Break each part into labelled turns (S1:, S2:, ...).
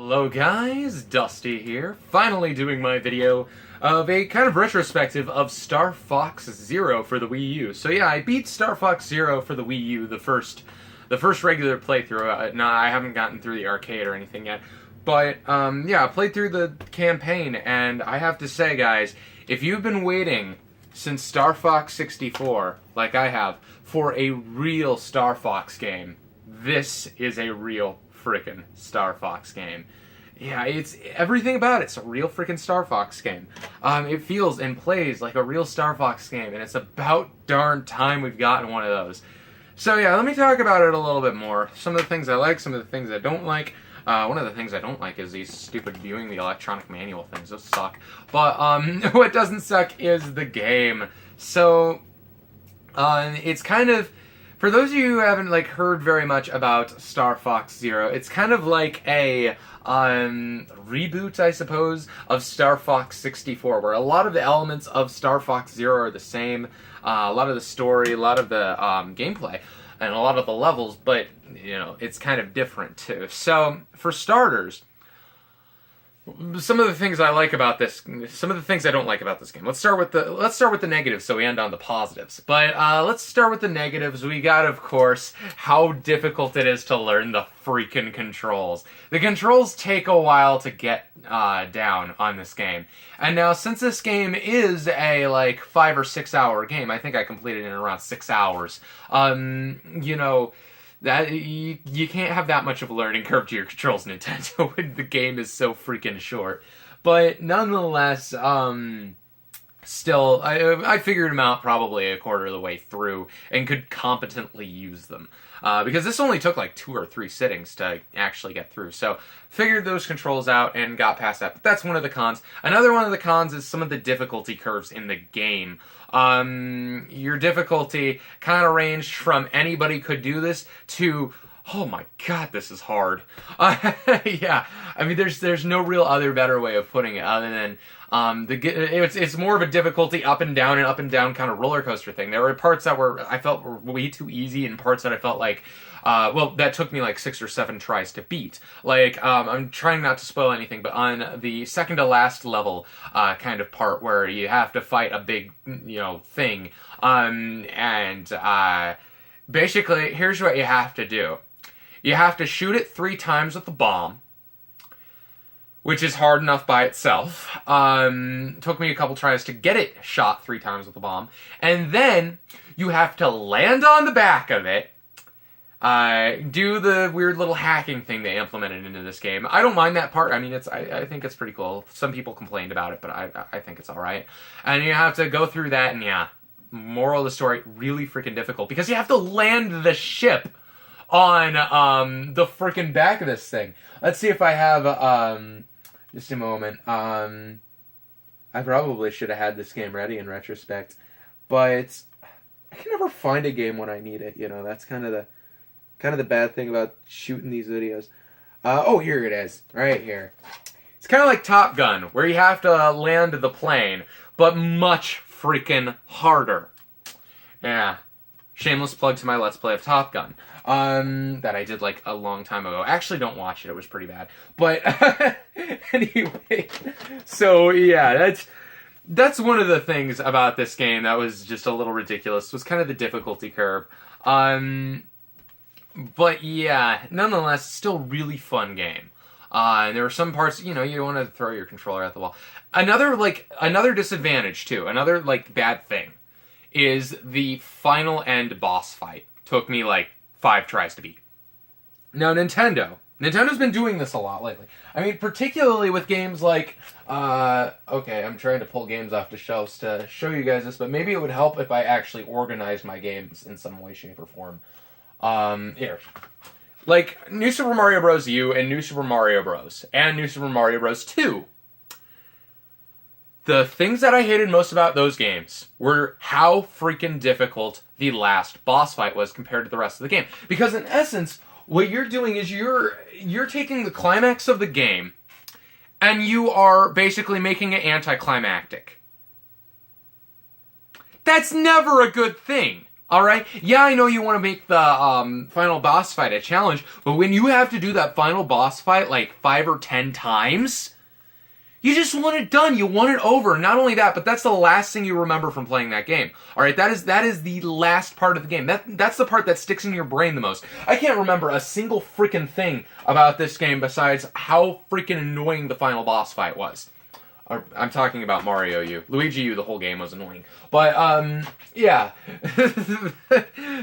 S1: Hello guys, Dusty here, finally doing my video of a kind of retrospective of Starfox Zero for the Wii U. So yeah, I beat Starfox Zero for the Wii U, the first regular playthrough. No, I haven't gotten through the arcade or anything yet. But, yeah, I played through the campaign, and I have to say, guys, if you've been waiting since Star Fox 64, like I have, for a real Star Fox game, this is a real frickin' Star Fox game. Yeah, it's everything about it's a real frickin' Star Fox game. It feels and plays like a real Star Fox game, and it's about darn time we've gotten one of those. So yeah, let me talk about it a little bit more. Some of the things I like, some of the things I don't like. One of the things I don't like is these stupid viewing the electronic manual things. Those suck. But what doesn't suck is the game. So it's kind of, for those of you who haven't heard very much about Star Fox Zero, it's kind of like a reboot, I suppose, of Star Fox 64, where a lot of the elements of Star Fox Zero are the same. A lot of the story, a lot of the gameplay, and a lot of the levels, but you know, it's kind of different too. So, for starters, some of the things I like about this, some of the things I don't like about this game. Let's start with the negatives, so we end on the positives. But let's start with the negatives. We got, of course, how difficult it is to learn the freaking controls. The controls take a while to get down on this game. And now, since this game is a 5 or 6 hour game, I think I completed it in around 6 hours. You know, that you can't have that much of a learning curve to your controls, Nintendo, when the game is so freaking short. But nonetheless, still, I figured them out probably a quarter of the way through and could competently use them. Because this only took 2 or 3 sittings to actually get through. So, figured those controls out and got past that. But that's one of the cons. Another one of the cons is some of the difficulty curves in the game. Your difficulty kind of ranged from anybody could do this to, oh my god, this is hard. Yeah, I mean, there's no real other better way of putting it other than it's more of a difficulty up and down kind of roller coaster thing. There were parts that I felt were way too easy, and parts that I felt well, that took me 6 or 7 tries to beat. I'm trying not to spoil anything, but on the second to last level kind of part where you have to fight a big, thing, basically, here's what you have to do. You have to shoot it 3 times with the bomb, which is hard enough by itself. Took me a couple tries to get it shot 3 times with the bomb. And then you have to land on the back of it, do the weird little hacking thing they implemented into this game. I don't mind that part. I mean, I think it's pretty cool. Some people complained about it, but I think it's alright. And you have to go through that, and yeah, moral of the story, really freaking difficult, because you have to land the ship on the freaking back of this thing. Let's see if I have just a moment. I probably should have had this game ready in retrospect, but I can never find a game when I need it. You know, that's kind of the bad thing about shooting these videos. Oh, here it is, right here. It's kind of like Top Gun, where you have to land the plane, but much freaking harder. Yeah. Shameless plug to my Let's Play of Top Gun. That I did a long time ago. Actually, don't watch it. It was pretty bad. But anyway, so yeah, that's one of the things about this game that was just a little ridiculous. Was kind of the difficulty curve. But yeah, nonetheless, still really fun game. And there were some parts, you want to throw your controller at the wall. Another disadvantage too. Another bad thing is the final end boss fight. Took me 5 tries to beat. Now, Nintendo's been doing this a lot lately. I mean, particularly with games okay, I'm trying to pull games off the shelves to show you guys this, but maybe it would help if I actually organized my games in some way, shape, or form. Here. New Super Mario Bros. U and New Super Mario Bros. And New Super Mario Bros. 2. The things that I hated most about those games were how freaking difficult the last boss fight was compared to the rest of the game. Because in essence, what you're doing is you're taking the climax of the game and you are basically making it anticlimactic. That's never a good thing. Alright? Yeah, I know you want to make the final boss fight a challenge, but when you have to do that final boss fight like 5 or 10 times, you just want it done. You want it over. Not only that, but that's the last thing you remember from playing that game. Alright, that is the last part of the game. That's the part that sticks in your brain the most. I can't remember a single freaking thing about this game besides how freaking annoying the final boss fight was. I'm talking about Mario U. Luigi U, the whole game was annoying. But, yeah. the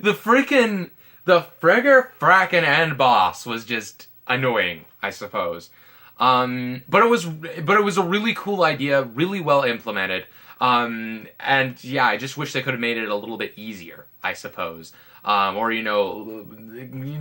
S1: frickin' frackin' end boss was just annoying, I suppose. But it was a really cool idea, really well implemented. And yeah, I just wish they could have made it a little bit easier, I suppose. Or, you know,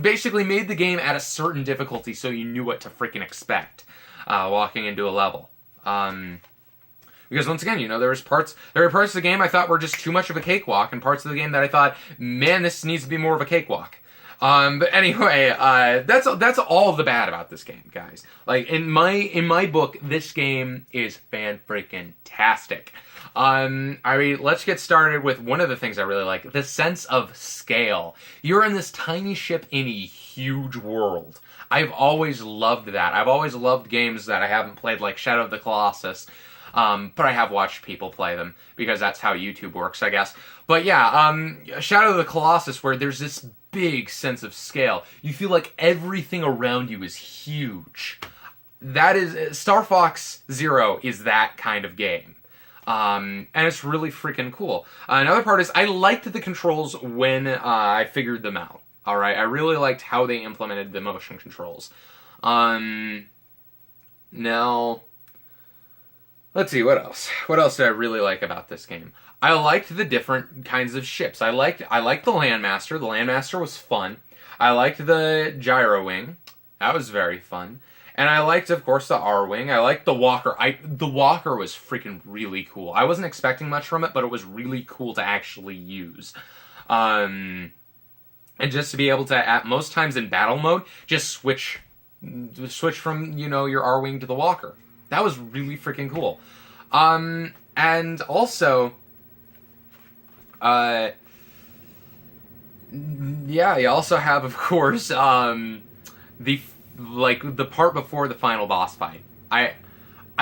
S1: basically made the game at a certain difficulty so you knew what to freaking expect, walking into a level. Because once again, you know, there were parts of the game I thought were just too much of a cakewalk, and parts of the game that I thought, man, this needs to be more of a cakewalk. But anyway, that's all the bad about this game, guys. Like, in my book, this game is fan-freaking-tastic. I mean, let's get started with one of the things I really like, the sense of scale. You're in this tiny ship in a huge world. I've always loved that. I've always loved games that I haven't played, like Shadow of the Colossus, but I have watched people play them, because that's how YouTube works, I guess. But yeah, Shadow of the Colossus, where there's this big sense of scale. You feel like everything around you is huge. That is, Star Fox Zero is that kind of game. And it's really freaking cool. Another part is, I liked the controls when I figured them out. Alright, I really liked how they implemented the motion controls. Now, let's see, what else? What else did I really like about this game? I liked the different kinds of ships. I liked the Landmaster. The Landmaster was fun. I liked the Gyro Wing. That was very fun. And I liked, of course, the R-Wing. I liked the Walker. The Walker was freaking really cool. I wasn't expecting much from it, but it was really cool to actually use. And just to be able to, at most times in battle mode, just switch from, you know, your R-Wing to the Walker. That was really freaking cool. And also, yeah, you also have, of course, the part before the final boss fight. I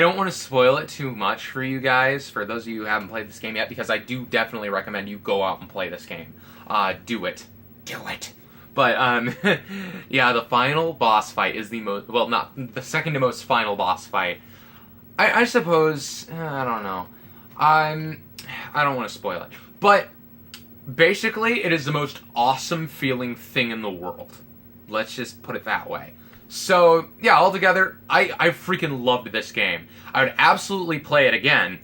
S1: don't want to spoil it too much for you guys, for those of you who haven't played this game yet, because I do definitely recommend you go out and play this game. Do it. Do it. But, yeah, the final boss fight is the most, well, not, the second to most final boss fight. I suppose, I don't know. I don't want to spoil it. But, basically, it is the most awesome feeling thing in the world. Let's just put it that way. So, yeah, altogether, I freaking loved this game. I would absolutely play it again.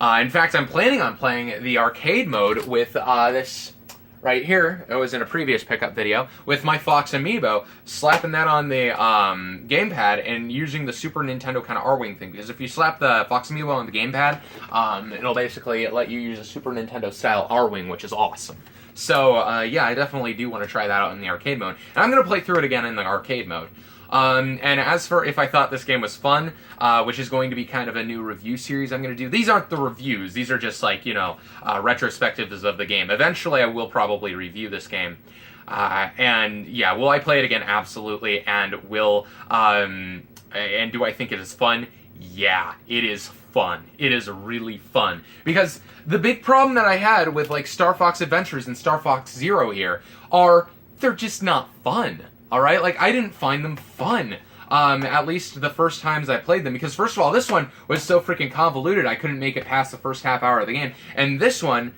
S1: In fact, I'm planning on playing the arcade mode with this right here. It was in a previous pickup video with my Fox Amiibo, slapping that on the gamepad and using the Super Nintendo kind of R-Wing thing. Because if you slap the Fox Amiibo on the gamepad, it'll basically let you use a Super Nintendo style R-Wing, which is awesome. So, yeah, I definitely do want to try that out in the arcade mode. And I'm going to play through it again in the arcade mode. And as for if I thought this game was fun, which is going to be kind of a new review series I'm going to do. These aren't the reviews. These are just like, you know, retrospectives of the game. Eventually I will probably review this game. And yeah, will I play it again? Absolutely. And will, and do I think it is fun? Yeah, it is fun. It is really fun. Because the big problem that I had with like Star Fox Adventures and Star Fox Zero here are they're just not fun. Alright, like, I didn't find them fun, at least the first times I played them, because first of all, this one was so freaking convoluted, I couldn't make it past the first half hour of the game, and this one,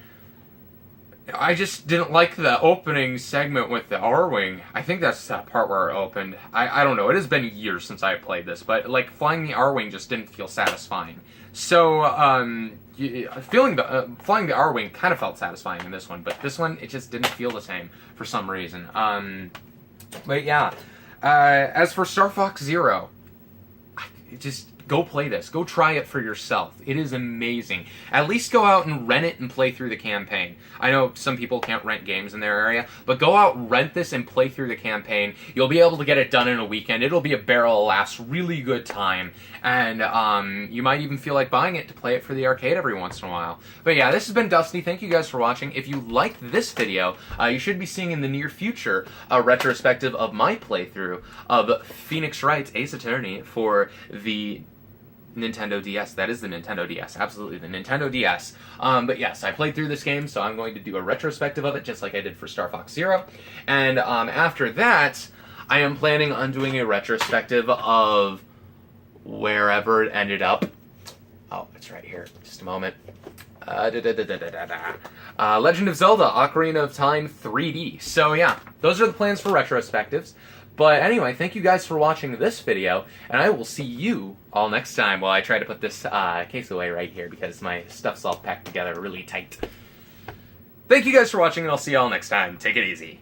S1: I just didn't like the opening segment with the R-Wing. I think that's that part where it opened. I don't know, it has been years since I played this, but, like, flying the R-Wing just didn't feel satisfying. So, flying the R-Wing kind of felt satisfying in this one, but this one, it just didn't feel the same for some reason. But yeah, as for Star Fox Zero, go play this. Go try it for yourself. It is amazing. At least go out and rent it and play through the campaign. I know some people can't rent games in their area, but go out, rent this, and play through the campaign. You'll be able to get it done in a weekend. It'll be a barrel of laughs, really good time, and you might even feel like buying it to play it for the arcade every once in a while. But yeah, this has been Dusty. Thank you guys for watching. If you liked this video, you should be seeing in the near future a retrospective of my playthrough of Phoenix Wright's Ace Attorney for the Nintendo DS. That is the Nintendo DS. Absolutely, the Nintendo DS. But yes, I played through this game, so I'm going to do a retrospective of it, just like I did for Starfox Zero. And after that, I am planning on doing a retrospective of wherever it ended up. Oh, it's right here. Just a moment. Legend of Zelda Ocarina of Time 3D. So yeah, those are the plans for retrospectives. But anyway, thank you guys for watching this video, and I will see you all next time while I try to put this case away right here because my stuff's all packed together really tight. Thank you guys for watching, and I'll see you all next time. Take it easy.